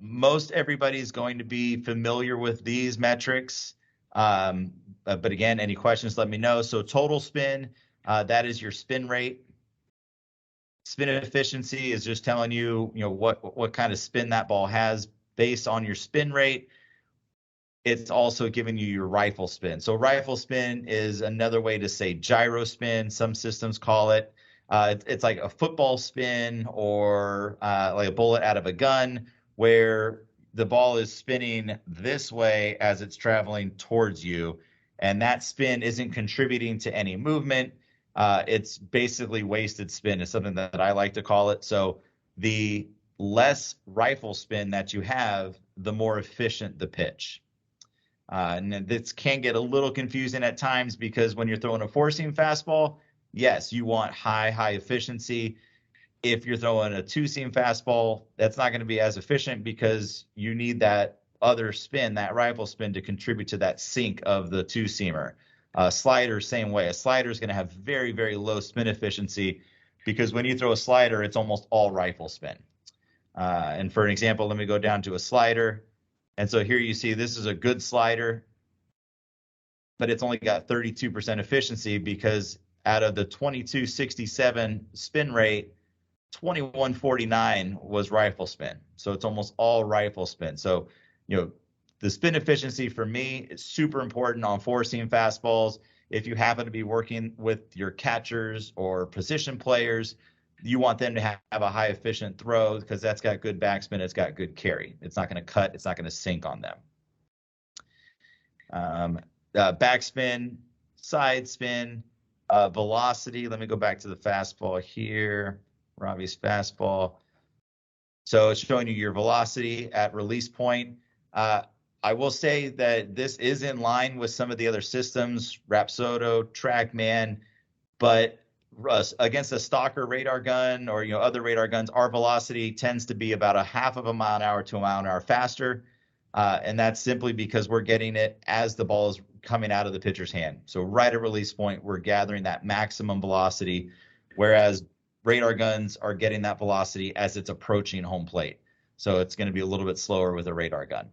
most everybody's going to be familiar with these metrics. But again, any questions, let me know. So total spin, that is your spin rate. Spin efficiency is just telling you, what kind of spin that ball has based on your spin rate. It's also giving you your rifle spin. So rifle spin is another way to say gyro spin. Some systems call it. It's like a football spin or like a bullet out of a gun, where the ball is spinning this way as it's traveling towards you. And that spin isn't contributing to any movement. It's basically wasted spin is something that I like to call it. So the less rifle spin that you have, the more efficient the pitch. And this can get a little confusing at times, because when you're throwing a four-seam fastball, yes, you want high efficiency. If you're throwing a two-seam fastball, that's not going to be as efficient, because you need that other spin, that rifle spin, to contribute to that sink of the two-seamer. Slider, same way. A slider is going to have very low spin efficiency, because when you throw a slider, it's almost all rifle spin. And for an example, let me go down to a slider. And so here you see this is a good slider, but it's only got 32% efficiency, because out of the 2267 spin rate, 2149 was rifle spin. So it's almost all rifle spin. So, the spin efficiency for me is super important on four-seam fastballs. If you happen to be working with your catchers or position players, you want them to have a high efficient throw, because that's got good backspin. It's got good carry. It's not going to cut. It's not going to sink on them. Backspin, side spin, velocity. Let me go back to the fastball here. Robbie's fastball. So it's showing you your velocity at release point. I will say that this is in line with some of the other systems, Rapsodo, TrackMan, but against a stalker radar gun or other radar guns, our velocity tends to be about a half of a mile an hour to a mile an hour faster, and that's simply because we're getting it as the ball is coming out of the pitcher's hand. So right at release point, we're gathering that maximum velocity, whereas radar guns are getting that velocity as it's approaching home plate. So it's going to be a little bit slower with a radar gun.